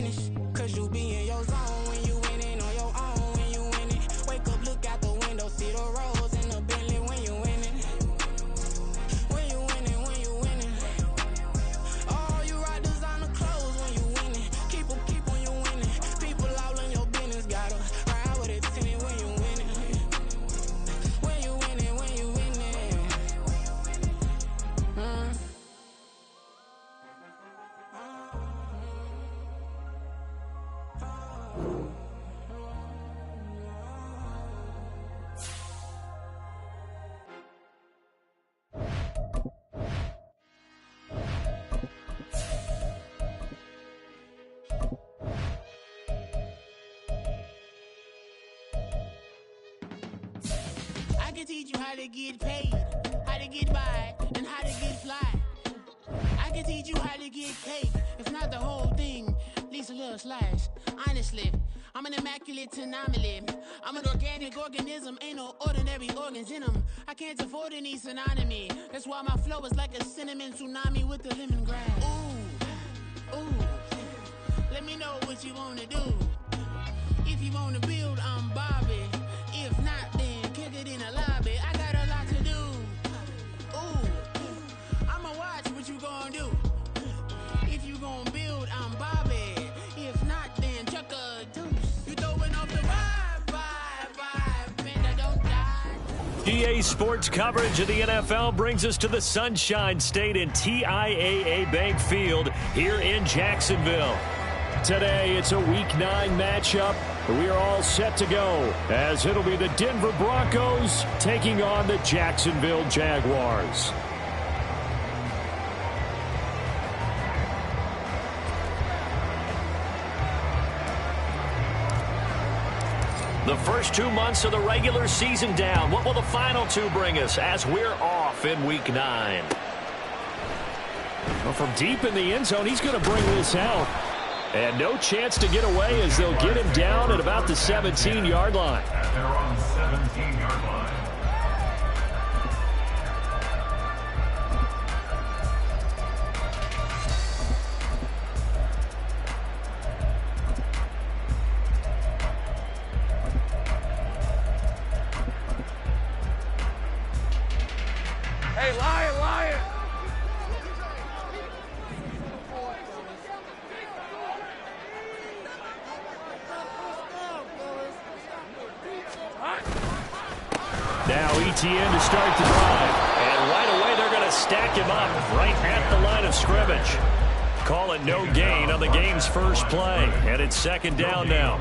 finish. Cause you be in your zone when you winning on your own when you winning. Wake up, look out the window, see the rose in the Bentley when you winning. When you winning, when you winning. Oh, you ride designer clothes when you winning. Keep when you winning. People all in your business, gotta ride with it tinted when you winning. When you winning, when you winning. I can teach you how to get paid, how to get by, and how to get fly. I can teach you how to get cake, if not the whole thing, at least a little slice. Honestly, I'm an immaculate anomaly. I'm an organic organism, ain't no ordinary organs in them. I can't afford any synonymy. That's why my flow is like a cinnamon tsunami with the lemongrass. Ooh, ooh. Let me know what you wanna do. If you wanna build, I'm Bobby. If not, then kick it in the lobby. I got a lot to do. Ooh, I'ma watch what you gonna do. If you gonna build, I'm Bobby. If not, then chuck a deuce. You throwing off the vibe, man, I don't die. EA Sports coverage of the NFL brings us to the Sunshine State in TIAA Bank Field here in Jacksonville. Today, it's a Week 9 matchup. We are all set to go, as it'll be the Denver Broncos taking on the Jacksonville Jaguars. The first 2 months of the regular season down. What will the final 2 bring us as we're off in Week 9? Well, from deep in the end zone, he's going to bring this out. And no chance to get away as they'll get him down at about the 17-yard line. They're on the 17-yard line. Hey, Lion! Now ETN to start the drive. And right away they're going to stack him up right at the line of scrimmage. Call it no gain on the game's first play. And it's second down now.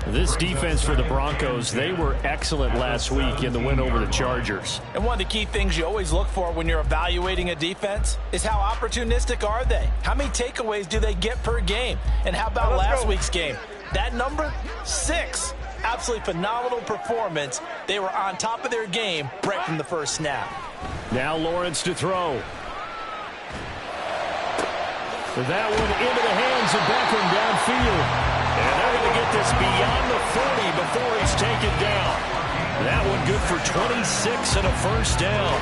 This defense for the Broncos, they were excellent last week in the win over the Chargers. And one of the key things you always look for when you're evaluating a defense is how opportunistic are they? How many takeaways do they get per game? And how about last week's game? That number? 6. Absolutely phenomenal performance. They were on top of their game right from the first snap. Now Lawrence to throw. That one into the hands of Beckham downfield. And they're going to get this beyond the 40 before he's taken down. That one good for 26 and a first down.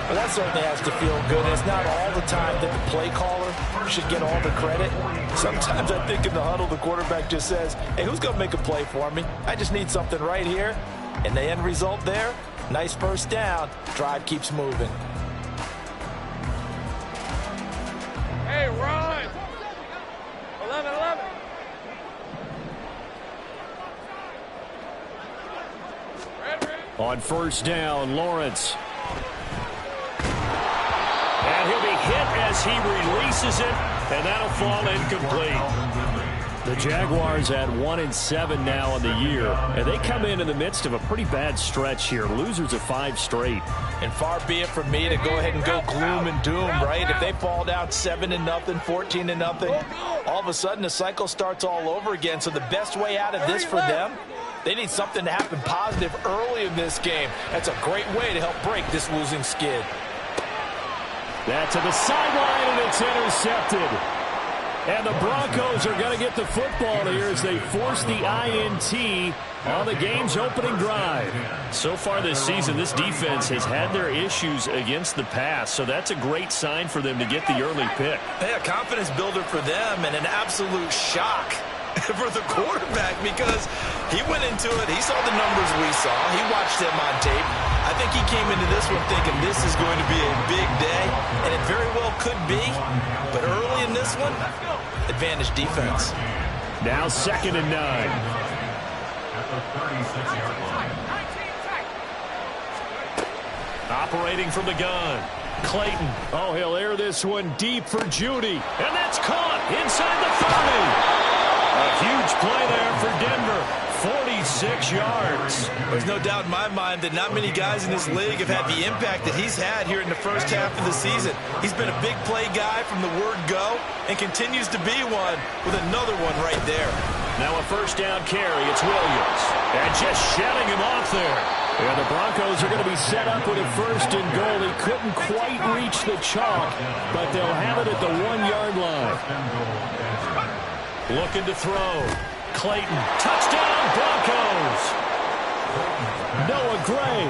Well, that certainly has to feel good. It's not all the time that the play caller should get all the credit. Sometimes I think in the huddle, the quarterback just says, hey, who's going to make a play for me? I just need something right here. And the end result there, nice first down. Drive keeps moving. Hey, run! 11. On first down, Lawrence. And he'll be hit as he releases it, and that'll fall incomplete. The Jaguars at 1-7 now on the year, and they come in the midst of a pretty bad stretch here. Losers of 5 straight. And far be it from me to go ahead and go gloom and doom, right? If they fall down 7-0, 14-0, all of a sudden the cycle starts all over again. So the best way out of this for them, they need something to happen positive early in this game. That's a great way to help break this losing skid. That to the sideline, and it's intercepted. And the Broncos are going to get the football here as they force the INT on the game's opening drive. So far this season, this defense has had their issues against the pass, so that's a great sign for them to get the early pick. Yeah, confidence builder for them and an absolute shock for the quarterback because he went into it. He saw the numbers we saw. He watched them on tape. I think he came into this one thinking this is going to be a big day, and it very well could be. But early in this one, advantage defense. Now 2nd and 9. At the 36-yard line. Operating from the gun. Clayton. Oh, he'll air this one deep for Judy. And that's caught inside the 30. A huge play there for Denver. 46 yards. There's no doubt in my mind that not many guys in this league have had the impact that he's had here in the first half of the season. He's been a big play guy from the word go and continues to be one with another one right there. Now a first down carry. It's Williams. And just shutting him off there. Yeah, the Broncos are going to be set up with a 1st and goal. He couldn't quite reach the chalk, but they'll have it at the 1-yard line. Looking to throw. Clayton. Touchdown, Broncos. Noah Gray.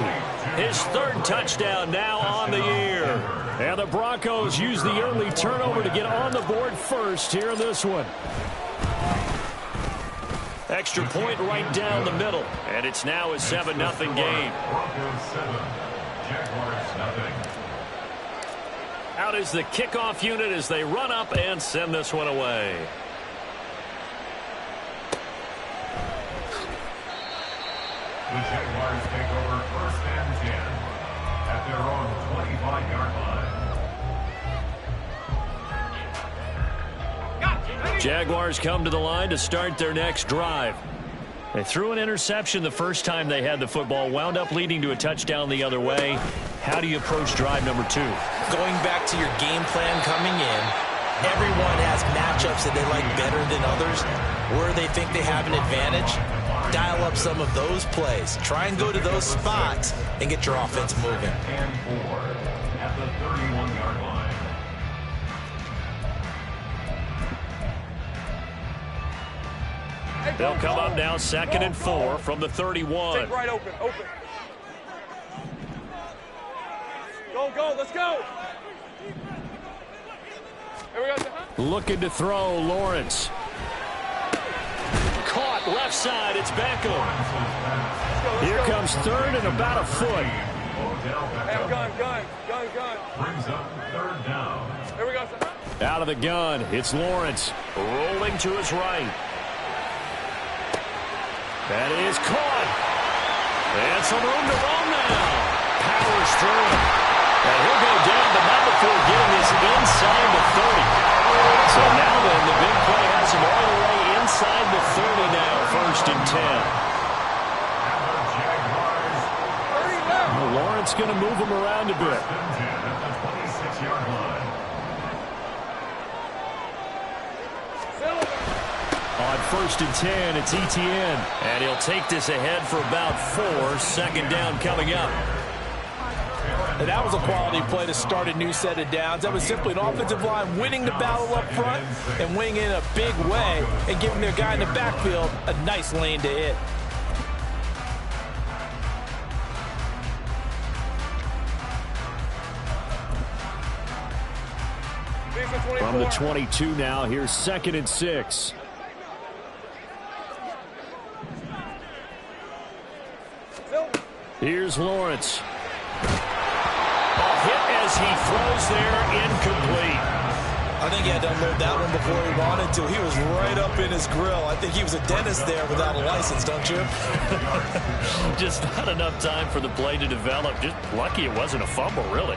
His 3rd touchdown now on the year. And the Broncos use the early turnover to get on the board first here in this one. Extra point right down the middle. And it's now a 7-0 game. Broncos 7, Jaguars nothing. Out is the kickoff unit as they run up and send this one away. The Jaguars take over 1st and 10 at their own 25-yard line. Jaguars come to the line to start their next drive. They threw an interception the first time they had the football, wound up leading to a touchdown the other way. How do you approach drive number 2? Going back to your game plan coming in, everyone has matchups that they like better than others, where they think they have an advantage. Dial up some of those plays. Try and go to those spots and get your offense moving. And 4 at the 31-yard line. They'll come up now 2nd and 4 from the 31. Take right open. Go, let's go. Here we go. Looking to throw, Lawrence. Caught left side, it's Beckham. Here comes 3rd and about a foot. Hey, gun. Brings up 3rd down. Here we go. Out of the gun, it's Lawrence. Rolling to his right. That is caught. And some room to run now. Powers through it. And he'll go down, but not before getting this inside the 30. So now then, the big play has him all the way inside the 30 now, 1st and 10. Well, Lawrence going to move him around a bit. At the 26-yard line. On 1st and 10, it's Etienne. And he'll take this ahead for about 4. 2nd down coming up. And that was a quality play to start a new set of downs. That was simply an offensive line winning the battle up front and winning in a big way and giving their guy in the backfield a nice lane to hit. From the 22 now, here's 2nd and 6. Here's Lawrence. A hit as he throws there, incomplete. I think he had to unload that one before he wanted to. He was right up in his grill. I think he was a dentist there without a license, don't you? Just not enough time for the play to develop. Just lucky it wasn't a fumble, really.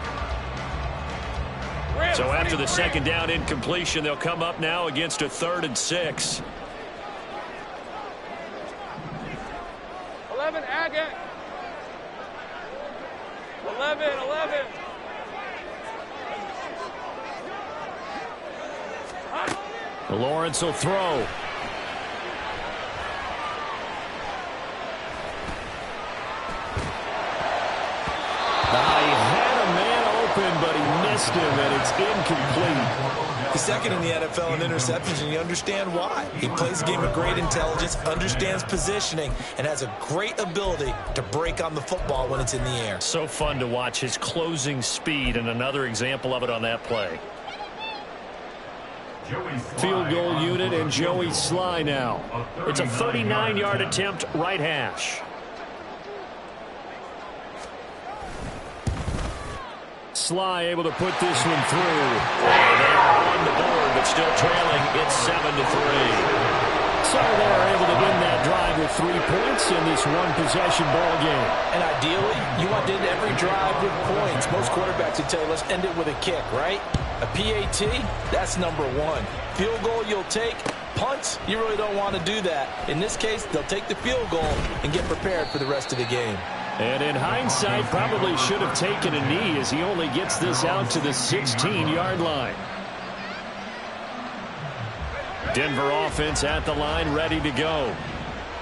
So after the 2nd down incompletion, they'll come up now against a 3rd and 6. 11, Agate. 11. Lawrence will throw. He had a man open, but he missed missed him, and it's incomplete. He's second in the NFL in interceptions, and you understand why. He plays a game of great intelligence, understands positioning, and has a great ability to break on the football when it's in the air. So fun to watch his closing speed, and another example of it on that play. Field goal unit and Joey Sly now. It's a 39-yard attempt, right hash. Sly able to put this one through. And they are on the board, but still trailing. It's 7-3. So they're able to win that drive with 3 points in this one-possession ball game. And ideally, you want to end every drive with points. Most quarterbacks would tell you, let's end it with a kick, right? A PAT, that's number 1. Field goal you'll take. Punts, you really don't want to do that. In this case, they'll take the field goal and get prepared for the rest of the game. And in hindsight, probably should have taken a knee as he only gets this out to the 16-yard line. Denver offense at the line, ready to go.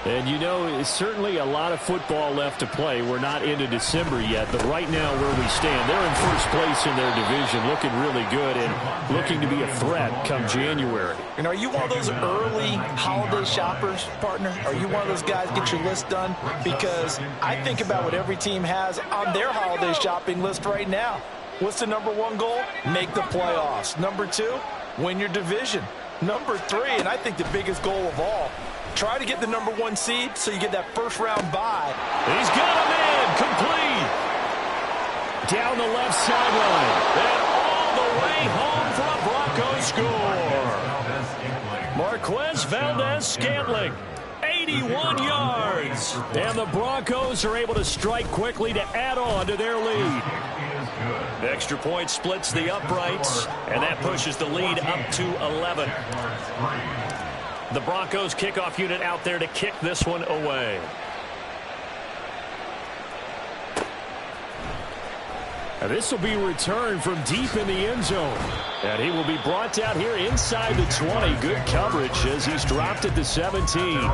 And you know, it's certainly a lot of football left to play. We're not into December yet, but right now where we stand, they're in first place in their division, looking really good and looking to be a threat come January. And are you one of those early holiday shoppers, partner? Are you one of those guys get your list done? Because I think about what every team has on their holiday shopping list right now. What's the number 1 goal? Make the playoffs. Number 2, win your division. Number 3, and I think the biggest goal of all, try to get the number 1 seed so you get that first-round bye. He's got him in, complete. Down the left sideline, and all the way home for a Broncos score. Marquez Valdez-Scantling, 81 yards. And the Broncos are able to strike quickly to add on to their lead. The extra point splits the uprights, and that pushes the lead up to 11. The Broncos kickoff unit out there to kick this one away. And this will be returned from deep in the end zone. And he will be brought down here inside the 20. Good coverage as he's dropped at the 17.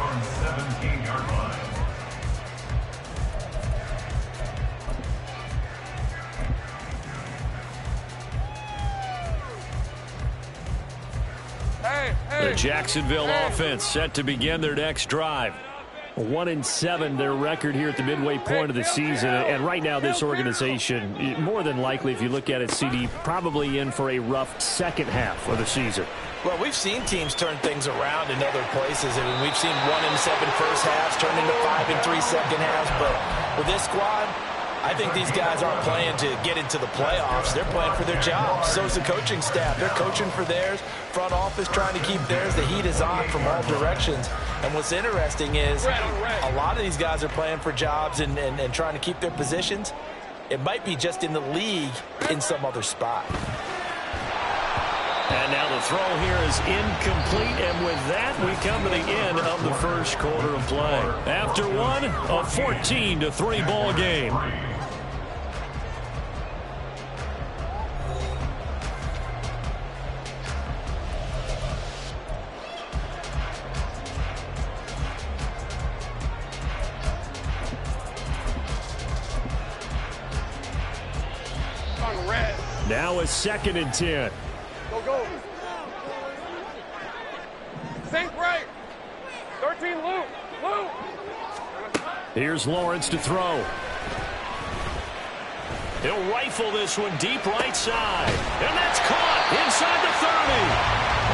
The Jacksonville offense set to begin their next drive. 1-7 their record here at the midway point of the season. And right now this organization, more than likely if you look at it, CD, probably in for a rough second half of the season. Well, we've seen teams turn things around in other places. I mean, we've seen 1-7 first halves turn into 5-3 second halves. But with this squad, I think these guys aren't playing to get into the playoffs. They're playing for their jobs. So is the coaching staff. They're coaching for theirs. Front office trying to keep theirs. The heat is on from all directions. And what's interesting is a lot of these guys are playing for jobs and trying to keep their positions. It might be just in the league in some other spot. And now the throw here is incomplete, and with that, we come to the end of the first quarter of play. After one, a 14-3 ball game. Now a 2nd and 10. Go. Think right. 13, Luke. Here's Lawrence to throw. He'll rifle this one deep right side. And that's caught inside the 30.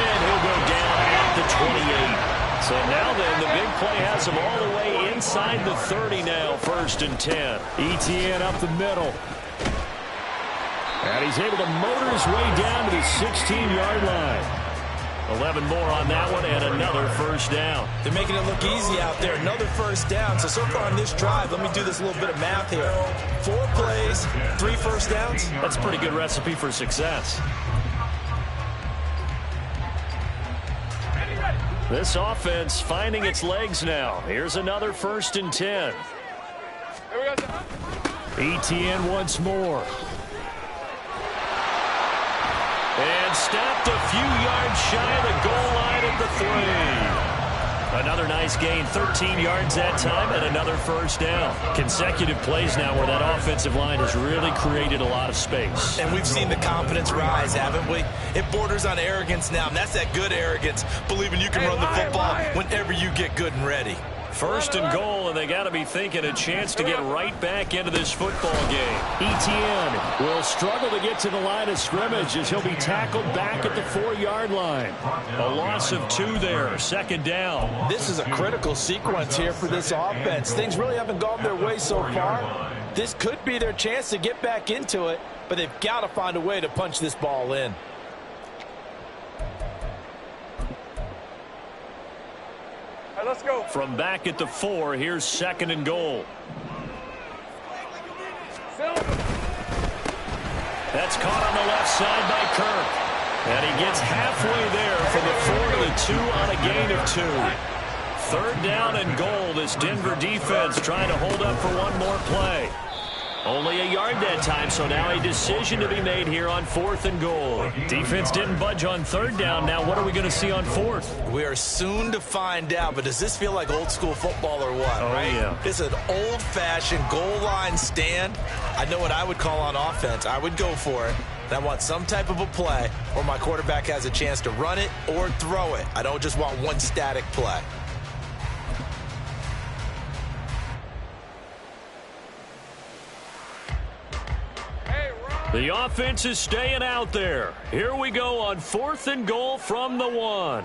And he'll go down at the 28. So now then, the big play has him all the way inside the 30 now, 1st and 10. Etienne up the middle. And he's able to motor his way down to the 16-yard line. 11 more on that one and another first down. They're making it look easy out there. Another first down. So far on this drive, let me do this little bit of math here. 4 plays, 3 first downs. That's a pretty good recipe for success. This offense finding its legs now. Here's another 1st and 10. Etienne once more. And stopped a few yards shy of the goal line at the 3. Another nice gain, 13 yards that time, and another first down. Consecutive plays now where that offensive line has really created a lot of space. And we've seen the confidence rise, haven't we? It borders on arrogance now, and that's that good arrogance, believing you can run the football whenever you get good and ready. First and goal, and they got to be thinking a chance to get right back into this football game. Etienne will struggle to get to the line of scrimmage as he'll be tackled back at the 4-yard line. A loss of 2 there, second down. This is a critical sequence here for this offense. Things really haven't gone their way so far. This could be their chance to get back into it, but they've got to find a way to punch this ball in. Let's go. From back at the 4, here's second and goal. That's caught on the left side by Kirk. And he gets halfway there from the 4 to the 2 on a gain of 2. Third down and goal. This Denver defense trying to hold up for one more play. Only a yard that time, so now a decision to be made here on 4th and goal. Defense didn't budge on third down. Now what are we going to see on 4th? We are soon to find out, but does this feel like old school football or what? Oh, right? Yeah. It's an old-fashioned goal line stand. I know what I would call on offense. I would go for it. And I want some type of a play where my quarterback has a chance to run it or throw it. I don't just want one static play. The offense is staying out there. Here we go on 4th and goal from the 1.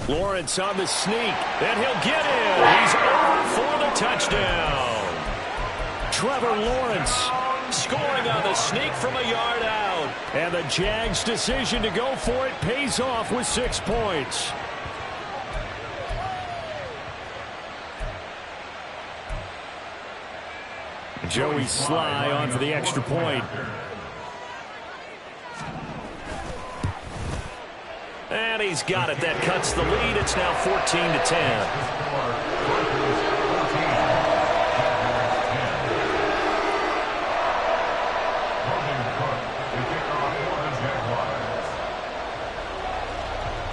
Lawrence on the sneak, and he'll get in. He's over for the touchdown. Trevor Lawrence scoring on the sneak from a yard out. And the Jags' decision to go for it pays off with 6 points. Joey Sly on for the extra point. And he's got it. That cuts the lead. It's now 14-10.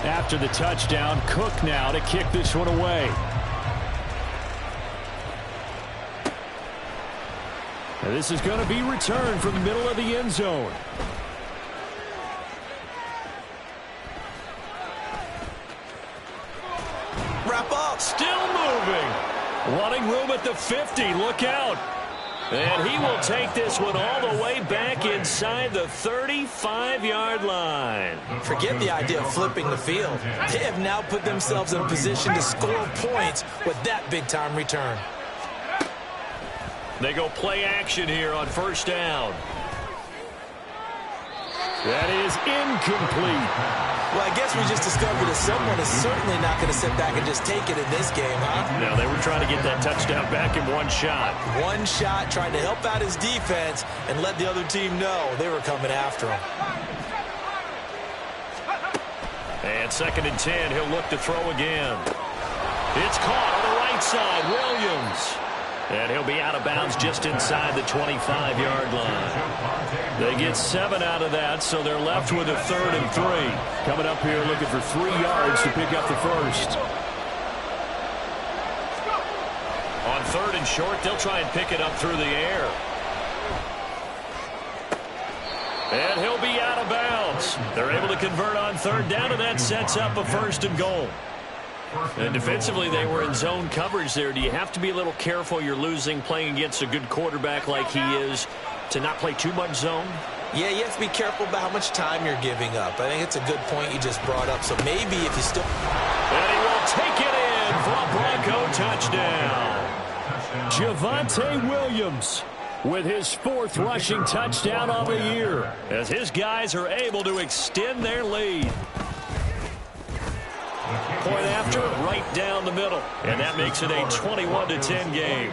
After the touchdown, Cook now to kick this one away. And this is going to be returned from the middle of the end zone. Wrap up. Still moving. Running room at the 50. Look out. And he will take this one all the way back inside the 35-yard line. Forget the idea of flipping the field. They have now put themselves in a position to score points with that big-time return. They go play action here on first down. That is incomplete. Well, I guess we just discovered that someone is certainly not going to sit back and just take it in this game, huh? No, they were trying to get that touchdown back in one shot. One shot, trying to help out his defense and let the other team know they were coming after him. And 2nd and 10, he'll look to throw again. It's caught on the right side, Williams. And he'll be out of bounds just inside the 25-yard line. They get 7 out of that, so they're left with a 3rd and 3. Coming up here looking for 3 yards to pick up the first. On 3rd and short, they'll try and pick it up through the air. And he'll be out of bounds. They're able to convert on 3rd down, and that sets up a 1st and goal. And defensively, they were in zone coverage there. Do you have to be a little careful? You're losing, playing against a good quarterback like he is, to not play too much zone? Yeah, you have to be careful about how much time you're giving up. I think it's a good point you just brought up. So maybe if you still... And he will take it in for a Bronco touchdown. Javonte Williams with his 4th rushing touchdown of the year, as his guys are able to extend their lead. Point after, right down the middle. And that makes it a 21-10 game.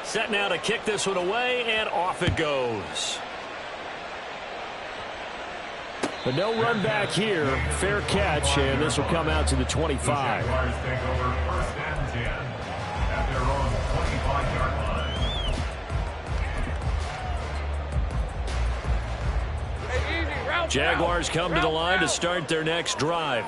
Set now to kick this one away, and off it goes. But no run back here. Fair catch, and this will come out to the 25. Jaguars come to the line to start their next drive.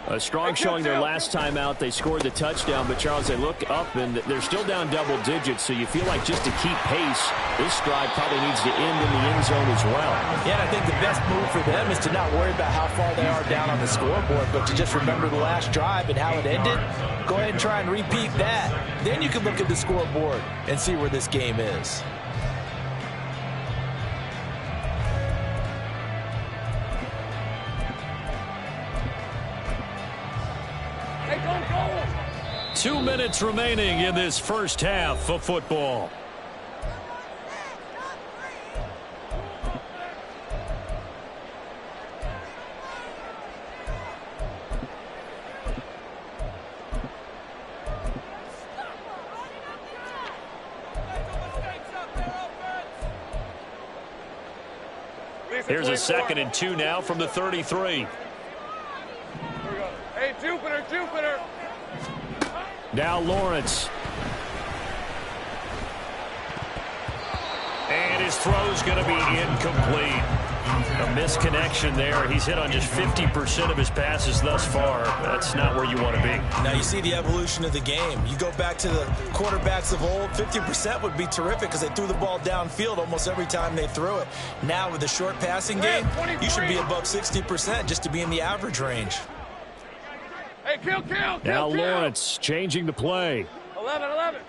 A strong showing their last time out. They scored the touchdown, but Charles, they look up and they're still down double digits, so you feel like just to keep pace, this drive probably needs to end in the end zone as well. Yeah, and I think the best move for them is to not worry about how far they are down on the scoreboard, but to just remember the last drive and how it ended. Go ahead and try and repeat that. Then you can look at the scoreboard and see where this game is. Hey, go! 2 minutes remaining in this first half of football. Here's a 2nd and 2 now from the 33. Hey, Jupiter! Now Lawrence. And his throw's going to be incomplete. A misconnection there. He's hit on just 50% of his passes thus far. That's not where you want to be. Now you see the evolution of the game. You go back to the quarterbacks of old, 50% would be terrific because they threw the ball downfield almost every time they threw it. Now with the short passing game, you should be above 60% just to be in the average range. Hey, kill! Now Lawrence changing the play. 11.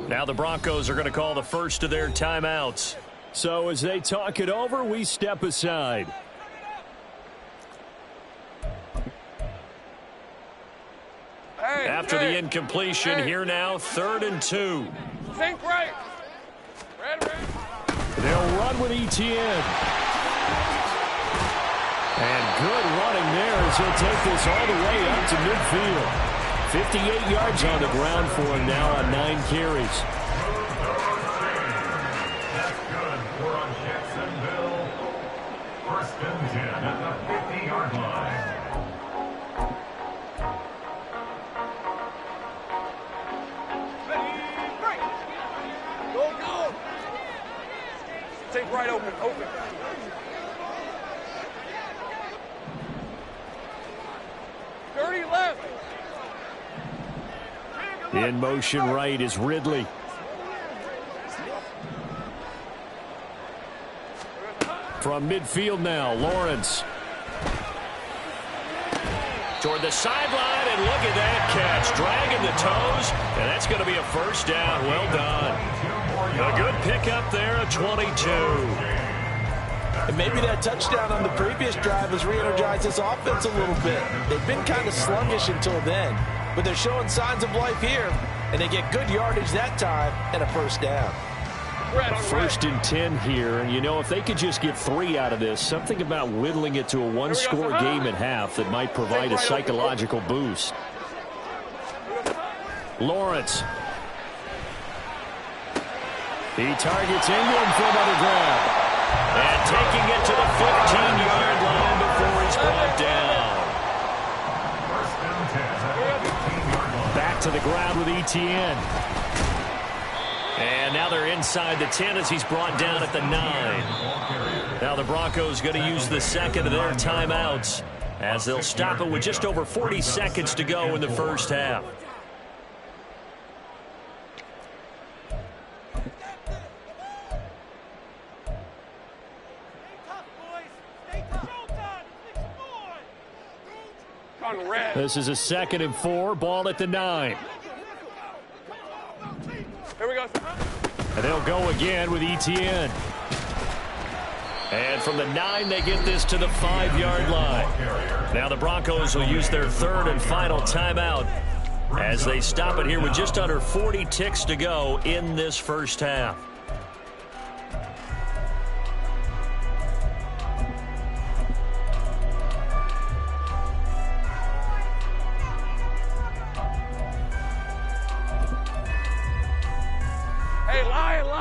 Now the Broncos are going to call the first of their timeouts. So as they talk it over, we step aside. After the incompletion, here now, 3rd and 2. Think right. Red. They'll run with ETN. And good running there as he'll take this all the way up to midfield. 58 yards on the ground for him now on 9 carries. That's good for Jacksonville. 1st and 10 at the 50-yard line. Go! Think right, open. 30 left. In motion right is Ridley. From midfield now, Lawrence. Toward the sideline, and look at that catch. Dragging the toes, and that's going to be a first down. Well done. A good pickup there at 22. And maybe that touchdown on the previous drive has re-energized this offense a little bit. They've been kind of sluggish until then, but they're showing signs of life here, and they get good yardage that time and a first down. 1st and 10 here, and you know, if they could just get 3 out of this, something about whittling it to a 1-score game at half that might provide a psychological boost. Lawrence. He targets Ingram from underground. And taking it to the 15-yard line before he's brought down. Back to the ground with ETN. And now they're inside the 10 as he's brought down at the 9. Now the Broncos going to use the 2nd of their timeouts as they'll stop it with just over 40 seconds to go in the first half. This is a 2nd and 4, ball at the 9. Here we go. And they'll go again with ETN. And from the 9, they get this to the 5-yard line. Now the Broncos will use their 3rd and final timeout as they stop it here with just under 40 ticks to go in this first half.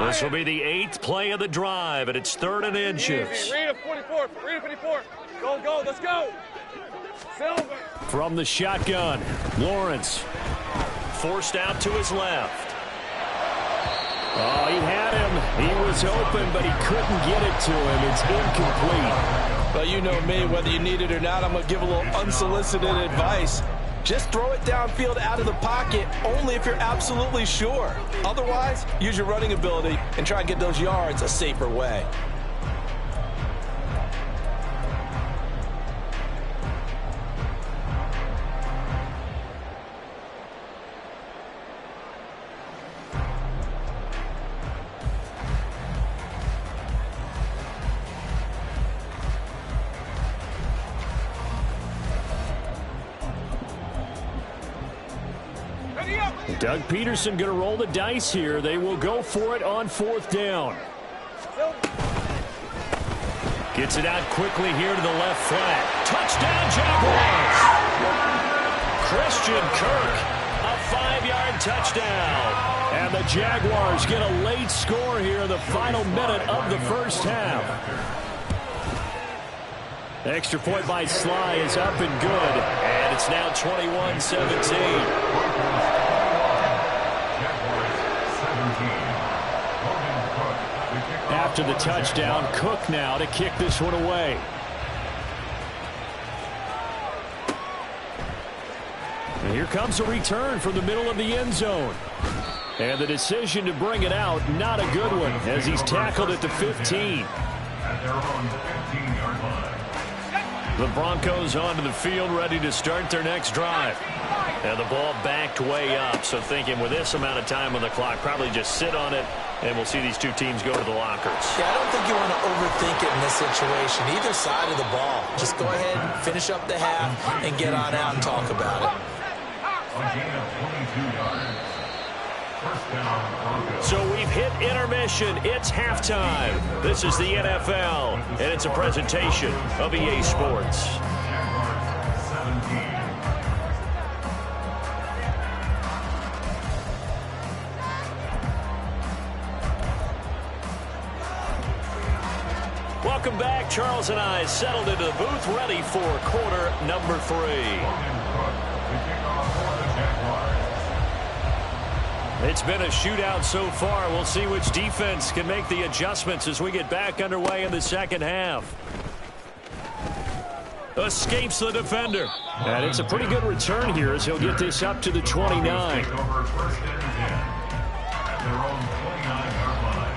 This will be the 8th play of the drive, and it's 3rd and inches. Read a 44. Go, let's go. Silver. From the shotgun, Lawrence forced out to his left. Oh, he had him. He was open, but he couldn't get it to him. It's incomplete. Well, you know me, whether you need it or not, I'm going to give a little unsolicited advice. Just throw it downfield out of the pocket only if you're absolutely sure. Otherwise, use your running ability and try and get those yards a safer way. Doug Peterson going to roll the dice here. They will go for it on 4th down. Gets it out quickly here to the left flat. Touchdown, Jaguars! Christian Kirk, a 5-yard touchdown. And the Jaguars get a late score here in the final minute of the first half. Extra point by Sly is up and good. And it's now 21-17. After the touchdown, Cook now to kick this one away. And here comes a return from the middle of the end zone. And the decision to bring it out, not a good one, as he's tackled at the 15. At their own 15-yard line. The Broncos onto the field, ready to start their next drive. And the ball backed way up, so thinking with this amount of time on the clock, probably just sit on it, and we'll see these two teams go to the lockers. Yeah, I don't think you want to overthink it in this situation. Either side of the ball. Just go ahead and finish up the half and get on out and talk about it. A gain of 22 yards. First down, Broncos. So we've hit intermission. It's halftime. This is the NFL, and it's a presentation of EA Sports. Jaguars 17. Welcome back. Charles and I settled into the booth, ready for quarter number 3. It's been a shootout so far. We'll see which defense can make the adjustments as we get back underway in the second half. Escapes the defender. And it's a pretty good return here as he'll get this up to the 29. Over first and 10 at their own 29-yard line.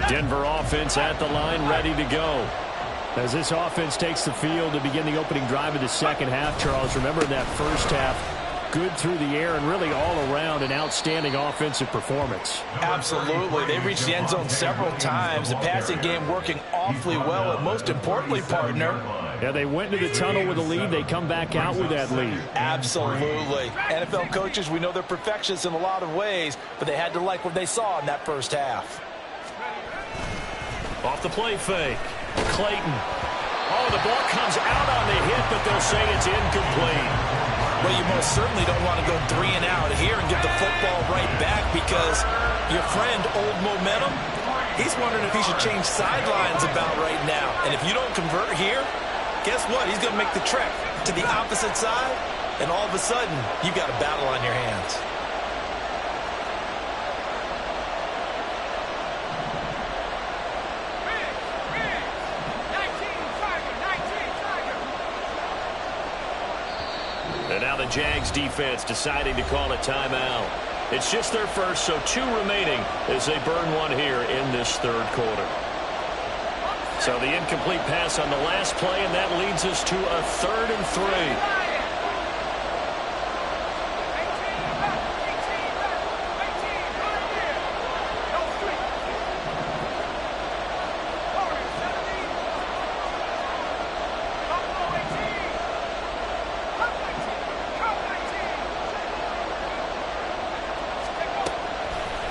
Denver offense at the line, ready to go. As this offense takes the field to begin the opening drive of the second half, Charles, remember in that first half, good through the air and really all around an outstanding offensive performance. Absolutely. They reached the end zone several times. The passing game working awfully well, and most importantly, partner, yeah, they went into the tunnel with a lead. They come back out with that lead. Absolutely. NFL coaches, we know they're perfectionists in a lot of ways, but they had to like what they saw in that first half. Off the play fake. Clayton. Oh, the ball comes out on the hit, but they'll say it's incomplete. Well, you most certainly don't want to go 3 and out here and get the football right back because your friend, Old Momentum, he's wondering if he should change sidelines about right now. And if you don't convert here, guess what? He's going to make the trek to the opposite side, and all of a sudden, you've got a battle on your hands. And now the Jags defense deciding to call a timeout. It's just their first, so 2 remaining as they burn one here in this third quarter. So the incomplete pass on the last play, and that leads us to a 3rd and 3.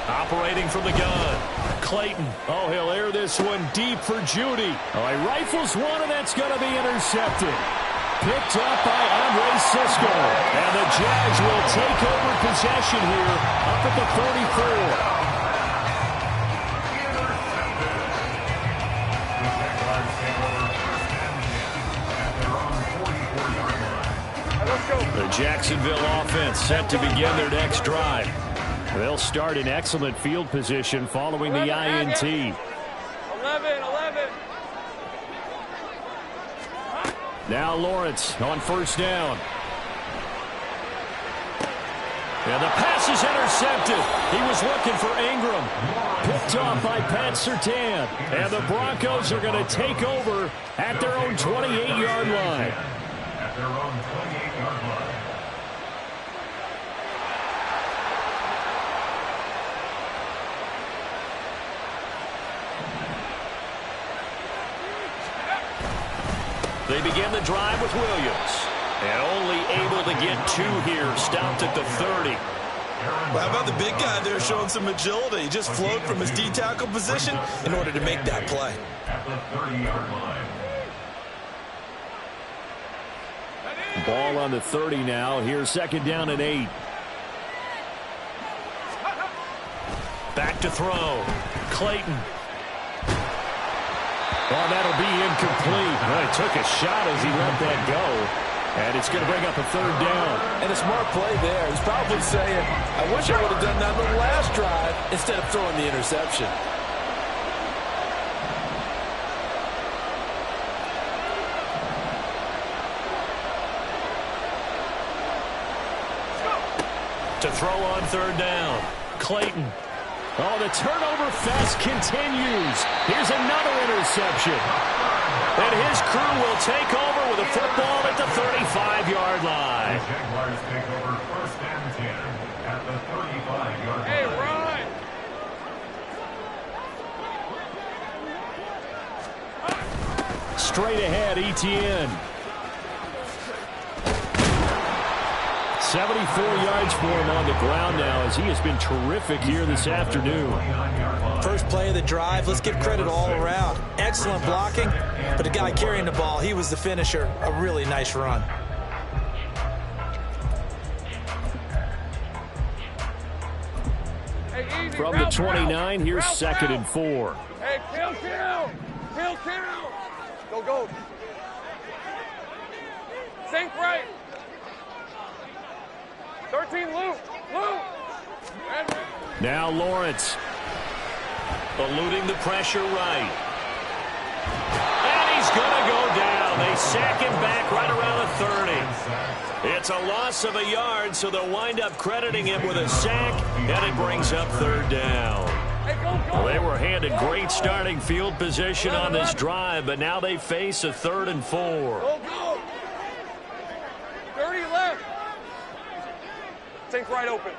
Operating from the gun. Clayton. Oh, he'll air this one deep for Judy. Oh, he rifles one, and that's going to be intercepted. Picked up by Andre Sisco. And the Jags will take over possession here up at the 34. The Jaguars take over first and 10 at their own Jacksonville offense set to begin their next drive. They'll start in excellent field position following the INT. 11. Now Lawrence on first down. And the pass is intercepted. He was looking for Ingram. Picked off by Pat Surtain. And the Broncos are going to take over at their own 28-yard line. At their own 28-yard line. They begin the drive with Williams. And only able to get 2 here. Stopped at the 30. Well, how about the big guy there showing some agility? He just flowed from his D-tackle position in order to make that play. At the 30-yard line. Ball on the 30 now. Here's second down and 8. Back to throw. Clayton. Oh, that'll be incomplete. Well, he took a shot as he let that go. And it's going to bring up a third down. And a smart play there. He's probably saying, I wish I would have done that on the last drive instead of throwing the interception. To throw on third down. Clayton. Oh, the turnover fest continues. Here's another interception. And his crew will take over with a football at the 35-yard line. The Jaguars take over first and 10 at the 35-yard line. Hey, run! Straight ahead, Etienne. 74 yards for him on the ground now as he has been terrific here this afternoon. First play of the drive, let's give credit all around. Excellent blocking, but the guy carrying the ball, he was the finisher. A really nice run. Hey, easy. From the 29, here's second and 4. Hey, kill. Go. Sink right. 13, Luke. Now Lawrence. Eluding the pressure right. And he's going to go down. They sack him back right around the 30. It's a loss of a yard, so they'll wind up crediting him with a sack, and it brings up third down. Hey, go. Well, they were handed great starting field position on this drive, but now they face a 3rd and 4. Go. 30 left. Sink right open.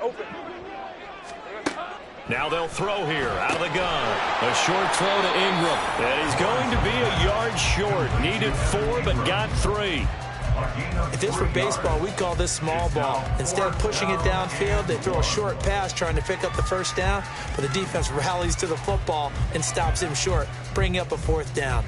Now they'll throw here out of the gun. A short throw to Ingram. And he's going to be a yard short. Needed 4, but got 3. If this were baseball, we'd call this small ball. Instead of pushing it downfield, they throw a short pass trying to pick up the first down, but the defense rallies to the football and stops him short, bringing up a 4th down.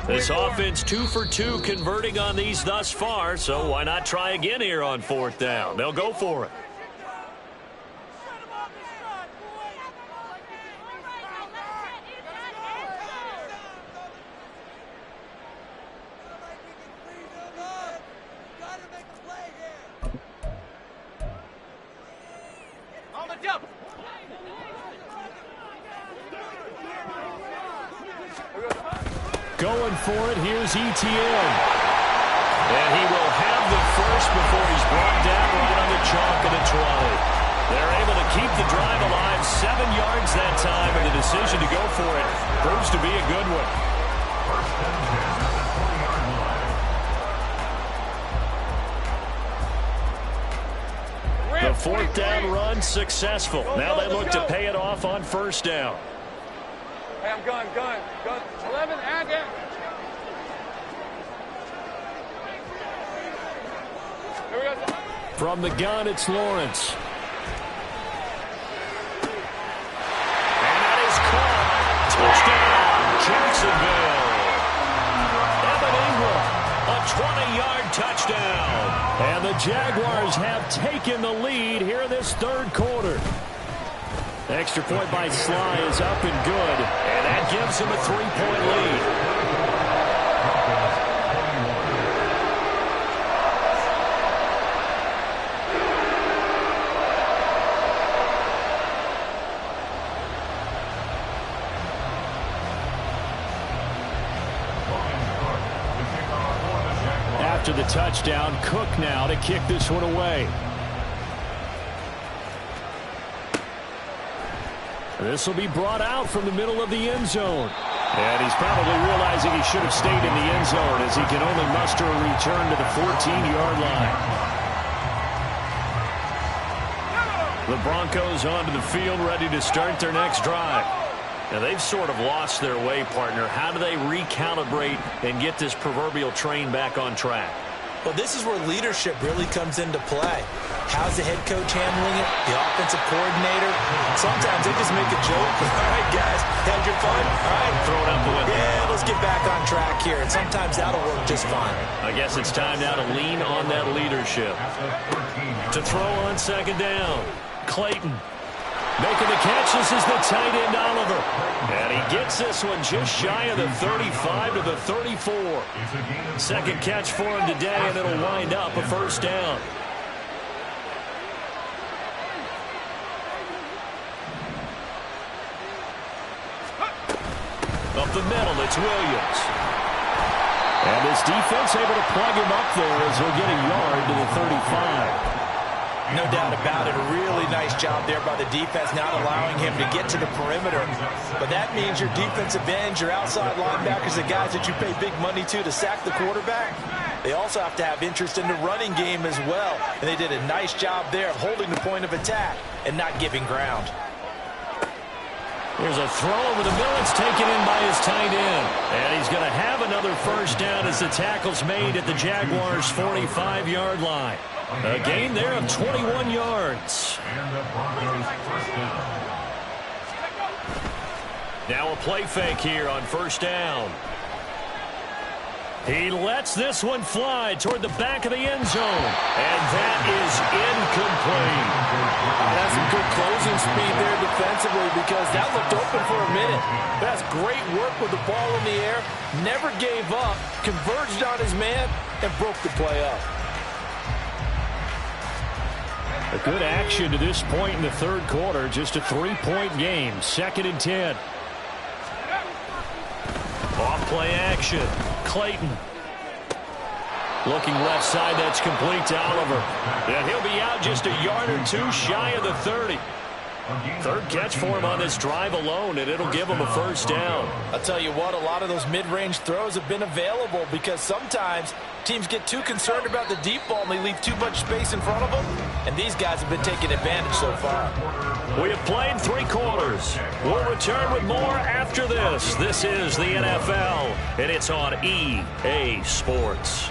This offense 2 for 2 converting on these thus far, so why not try again here on 4th down? They'll go for it. Going for it, here's Etienne. And he will have the first before he's brought down right on the chalk of the 20. They're able to keep the drive alive, 7 yards that time, and the decision to go for it proves to be a good one. The 4th down run successful. Now they look to pay it off on 1st down. Hey, I'm gun. 11, and it. Here we go. From the gun, it's Lawrence. And that is caught. touchdown. And the Jaguars have taken the lead here in this third quarter. Extra point by Sly is up and good, and that gives him a 3-point lead. After the touchdown, Cook now to kick this one away. This will be brought out from the middle of the end zone. And he's probably realizing he should have stayed in the end zone as he can only muster a return to the 14-yard line. The Broncos onto the field ready to start their next drive. Now, they've sort of lost their way, partner. How do they recalibrate and get this proverbial train back on track? Well, this is where leadership really comes into play. How's the head coach handling it? The offensive coordinator? Sometimes they just make a joke. All right, guys, had your fun? All right. Throw it out the window. Yeah, let's get back on track here. And sometimes that'll work just fine. I guess it's time now to lean on that leadership. To throw on second down. Clayton making the catch. This is the tight end, Oliver. And he gets this one just shy of the 35 to the 34. Second catch for him today, and it'll wind up a first down. Up the middle, it's Williams. And this defense able to plug him up there as he'll get a yard to the 35. No doubt about it. A really nice job there by the defense, not allowing him to get to the perimeter. But that means your defensive ends, your outside linebackers, the guys that you pay big money to sack the quarterback, they also have to have interest in the running game as well. And they did a nice job there of holding the point of attack and not giving ground. Here's a throw over the middle. It's taken in by his tight end. And he's going to have another first down as the tackle's made at the Jaguars' 45-yard line. A gain there of 21 yards. Now a play fake here on first down. He lets this one fly toward the back of the end zone. And that is incomplete. That's some good closing speed there defensively because that looked open for a minute. That's great work with the ball in the air. Never gave up, converged on his man, and broke the play up. A good action to this point in the third quarter. Just a 3-point game. 2nd and 10. Off play action. Clayton. Looking left side. That's complete to Oliver. And he'll be out just a yard or two shy of the 30. Third catch for him on this drive alone, and it'll give him a first down. I'll tell you what, a lot of those mid-range throws have been available because sometimes teams get too concerned about the deep ball and they leave too much space in front of them, and these guys have been taking advantage so far. We have played 3 quarters. We'll return with more after this. This is the NFL, and it's on EA Sports.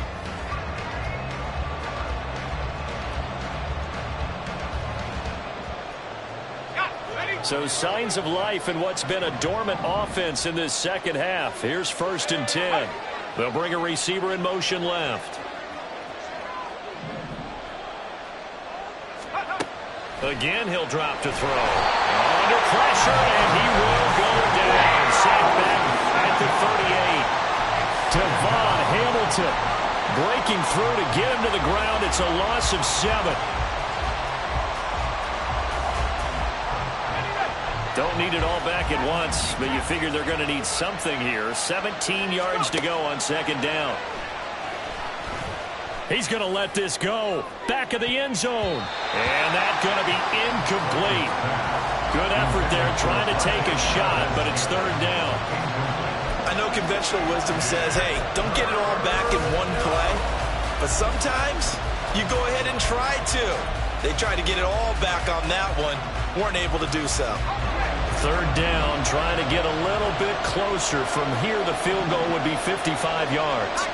So signs of life in what's been a dormant offense in this second half. Here's 1st and 10. They'll bring a receiver in motion left. Again, he'll drop to throw. Under pressure, and he will go down. Sacked back at the 38. Devon Hamilton breaking through to get him to the ground. It's a loss of 7. Don't need it all back at once, but you figure they're going to need something here. 17 yards to go on 2nd down. He's going to let this go. Back of the end zone. And that's going to be incomplete. Good effort there trying to take a shot, but it's 3rd down. I know conventional wisdom says, hey, don't get it all back in one play. But sometimes you go ahead and try to. They tried to get it all back on that one. Weren't able to do so. 3rd down, trying to get a little bit closer. From here, the field goal would be 55 yards.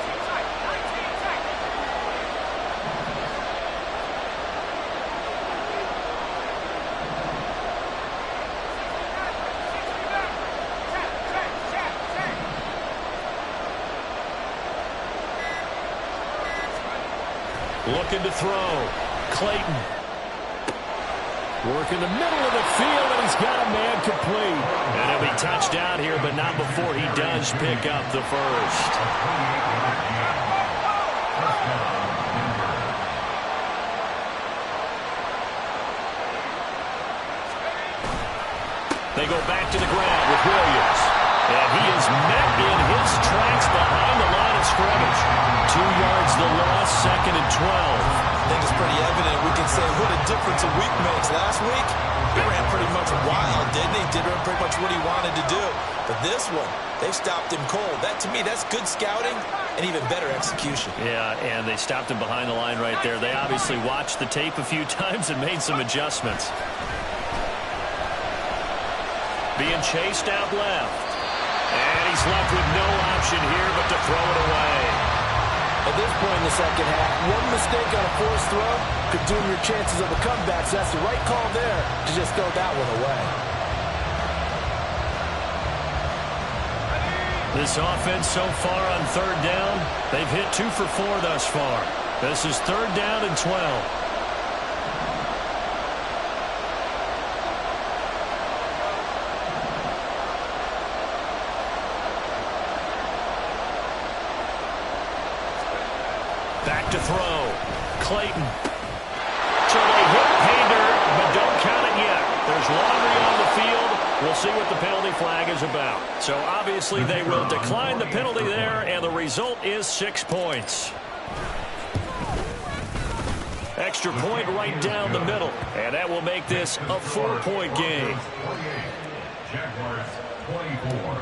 Looking to throw. Clayton. Working the middle of the field, and he's got a man complete. And he'll be touchdown here, but not before he does pick up the first. They go back to the ground with Williams. And he is met in his tracks behind the line of scrimmage. 2 yards the loss, 2nd and 12. I think it's pretty evident. We can say what a difference a week makes. Last week, he ran pretty much wild, didn't he? Did pretty much what he wanted to do. But this one, they stopped him cold. That, to me, that's good scouting and even better execution. Yeah, and they stopped him behind the line right there. They obviously watched the tape a few times and made some adjustments. Being chased out left. And he's left with no option here but to throw it away. At this point in the second half, one mistake on a forced throw could doom your chances of a comeback. So that's the right call there to just throw that one away. This offense so far on 3rd down, they've hit 2 for 4 thus far. This is 3rd down and 12. Back to throw. Clayton. So they hit pay dirt, but don't count it yet. There's laundry on the field. We'll see what the penalty flag is about. So obviously they will decline the penalty there, and the result is 6 points. Extra point right down the middle, and that will make this a 4-point game. Jaguars 24.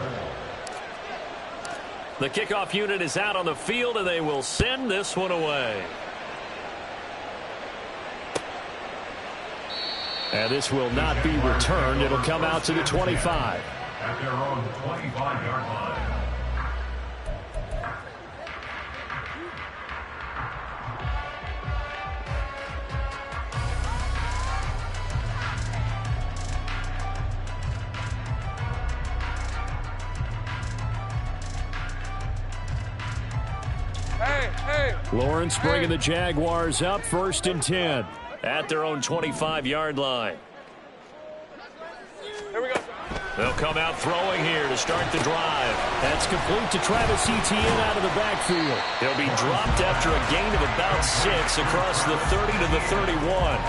The kickoff unit is out on the field, and they will send this one away. And this will not be returned. It'll come out to the 25. At their own 25-yard line. Lawrence bringing the Jaguars up 1st and 10 at their own 25-yard line. Here we go. They'll come out throwing here to start the drive. That's complete to Travis Etienne out of the backfield. He'll be dropped after a gain of about 6 across the 30 to the 31.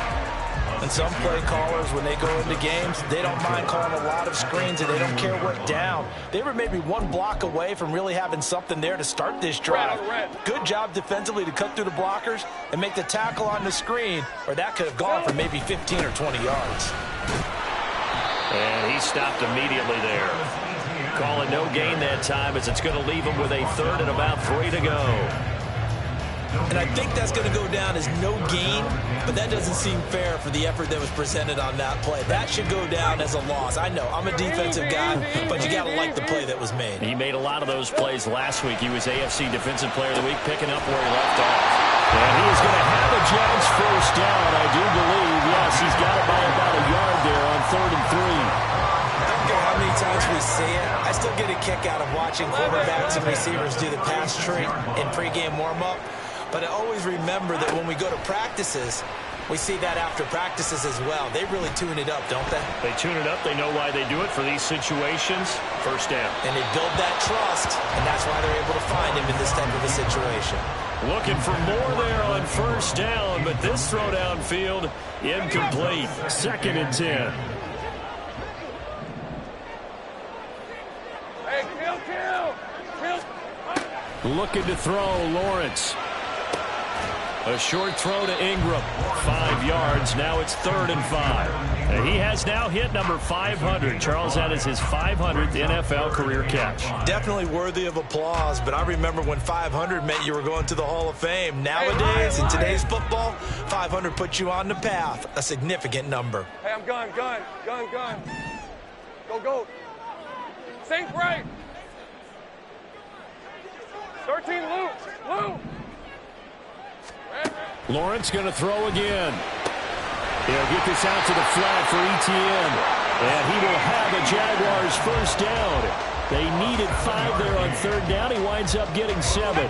And some play callers, when they go into games, they don't mind calling a lot of screens, and they don't care what down. They were maybe 1 block away from really having something there to start this drive. Good job defensively to cut through the blockers and make the tackle on the screen, or that could have gone for maybe 15 or 20 yards. And he stopped immediately there. Calling no gain that time, as it's going to leave him with a 3rd and about 3 to go. And I think that's going to go down as no gain, but that doesn't seem fair for the effort that was presented on that play. That should go down as a loss. I know, I'm a defensive guy, but you got to like the play that was made. He made a lot of those plays last week. He was AFC Defensive Player of the Week, picking up where he left off. And he is going to have a Jags 1st down, I do believe. Yes, he's got it by about a yard there on 3rd and 3. I don't care how many times we see it. I still get a kick out of watching quarterbacks and receivers do the pass tree in pregame warm-up. But I always remember that when we go to practices, we see that after practices as well. They really tune it up, don't they? They tune it up. They know why they do it for these situations. 1st down. And they build that trust, and that's why they're able to find him in this type of a situation. Looking for more there on 1st down, but this throw downfield incomplete. 2nd and 10. Hey, kill. Looking to throw, Lawrence. A short throw to Ingram. 5 yards. Now it's 3rd and 5. And he has now hit number 500. Charles, that is his 500th NFL career catch. Definitely worthy of applause, but I remember when 500 meant you were going to the Hall of Fame. Nowadays, in today's football, 500 puts you on the path. A significant number. Hey, I'm gun. Go. Sink right. 13, Lou. Lawrence going to throw again. He'll get this out to the flat for Etienne. And he will have a Jaguars 1st down They needed 5 there on third down. He winds up getting 7.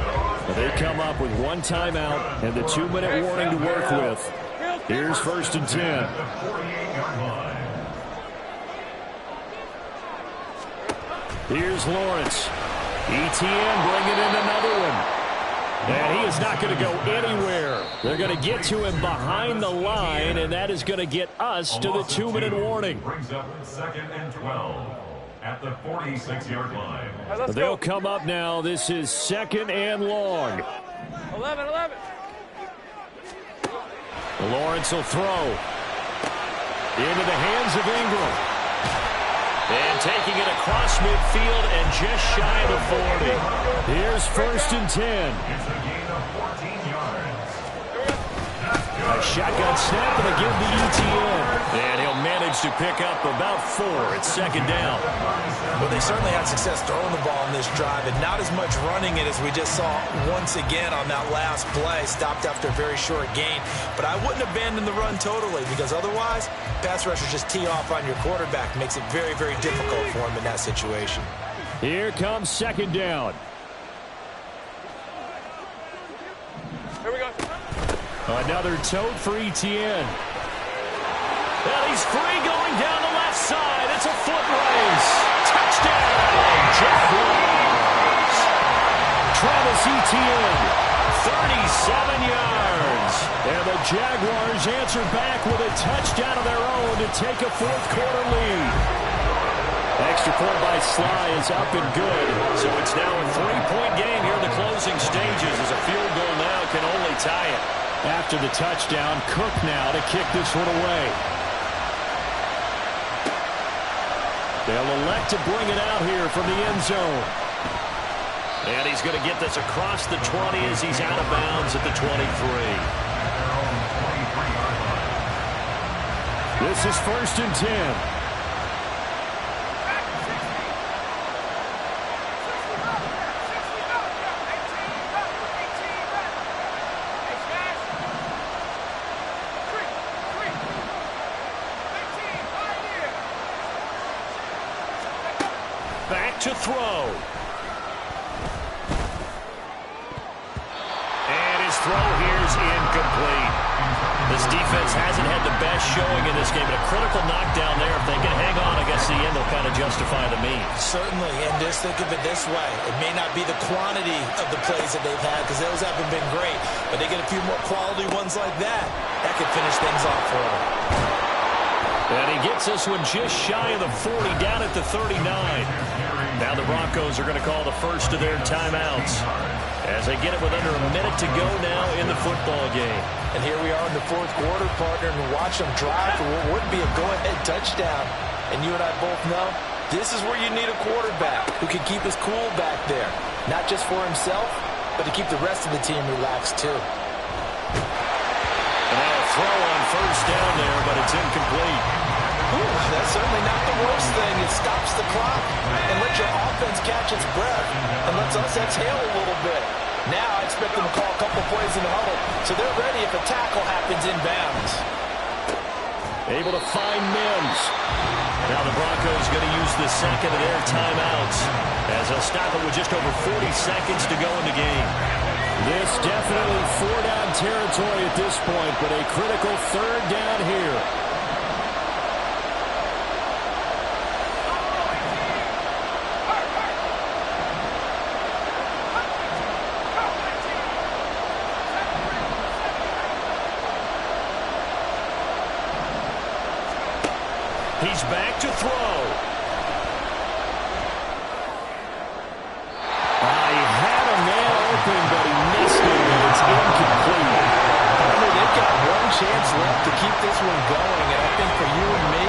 But they come up with 1 timeout and the 2-minute warning to work with. Here's 1st and 10. Here's Lawrence. ETN bringing in another one. And he is not going to go anywhere. They're going to get to him behind the line, and that is going to get us to the 2-minute warning. Brings up 2nd and 12 at the 46-yard line. Right, They'll come up now. This is 2nd and long. 11. Lawrence will throw. Into the hands of Ingram. And taking it across midfield and just shy of the 40. Here's 1st and 10. It's a gain of 14 yards. A shotgun snap and a give to ETN. And he'll manage to pick up about 4. It's 2nd down. Well, they certainly had success throwing the ball in this drive, and not as much running it as we just saw once again on that last play. Stopped after a very short gain. But I wouldn't abandon the run totally, because otherwise, pass rushers just tee off on your quarterback. Makes it very, very difficult for him in that situation. Here comes 2nd down. Here we go. Another tote for ETN. And he's free going down the left side. It's a foot race. Touchdown, Jaguars. Travis Etienne, 37 yards. And the Jaguars answer back with a touchdown of their own to take a 4th-quarter lead. Extra point by Sly is up and good. So it's now a 3-point game here in the closing stages as a field goal now can only tie it. After the touchdown, Cook now to kick this one away. They'll elect to bring it out here from the end zone. And he's going to get this across the 20 as he's out of bounds at the 23. This is 1st and 10. Back to throw. And his throw here is incomplete. This defense hasn't had the best showing in this game, but a critical knockdown there. If they can hang on, I guess the end will kind of justify the means. Certainly, and just think of it this way. It may not be the quantity of the plays that they've had, because those haven't been great, but they get a few more quality ones like that. That could finish things off for them. And he gets this one just shy of the 40, down at the 39. Now the Broncos are going to call the first of their timeouts as they get it with under a minute to go now in the football game. And here we are in the 4th quarter, partner, and watch them drive for what would be a go-ahead touchdown. And you and I both know this is where you need a quarterback who can keep his cool back there, not just for himself, but to keep the rest of the team relaxed too. And now a throw on 1st down there, but it's incomplete. Ooh, that's certainly not the worst thing. It stops the clock and lets your offense catch its breath and lets us exhale a little bit. Now I expect them to call a couple plays in the huddle, so they're ready if a tackle happens in bounds. Able to find Mims. Now the Broncos going to use the 2nd of their timeouts as they'll stop it with just over 40 seconds to go in the game. This definitely 4-down territory at this point, but a critical 3rd down here. He's back to throw. He had a man open, but he missed it, and it's incomplete. I mean, they've got one chance left to keep this one going, and I think for you and me,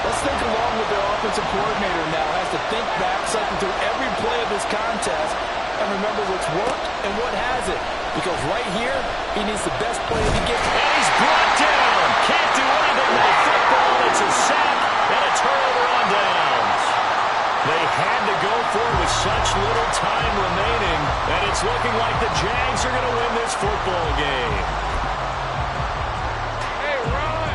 let's think along with their offensive coordinator now. Has to think back, cycle through every play of this contest, and remember what's worked and what hasn't. Because right here, he needs the best play he gets. And he's brought down. Can't do anything with the football. It's a sack and a turnover on downs. They had to go for it with such little time remaining, and it's looking like the Jags are going to win this football game. Hey, run!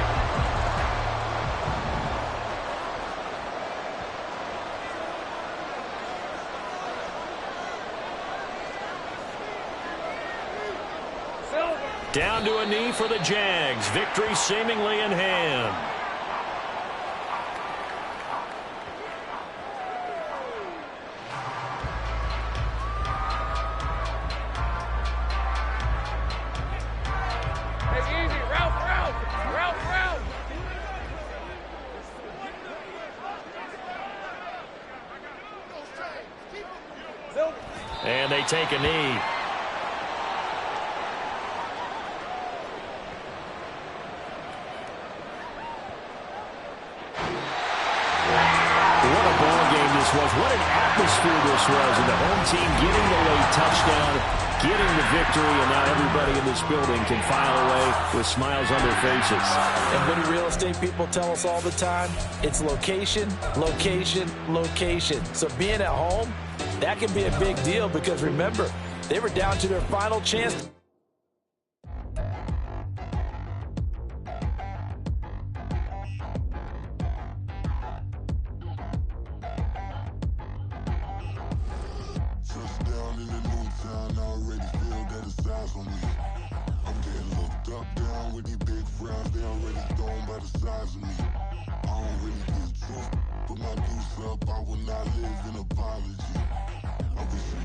Down to a knee for the Jags. Victory seemingly in hand. Hey, easy. Route. And they take a knee. What a ball game this was. What an atmosphere this was. And the home team getting the late touchdown, getting the victory, and now everybody in this building can file away with smiles on their faces. And what do real estate people tell us all the time? It's location, location, location. So being at home, that can be a big deal because, remember, they were down to their final chance. Touchdown in the new town, I already feel that it's eyes on me. I'm getting looked up, down with these big frowns, they already thrown by the size of me. I don't really get truth, put my deuce up, I will not live in apology. I wish you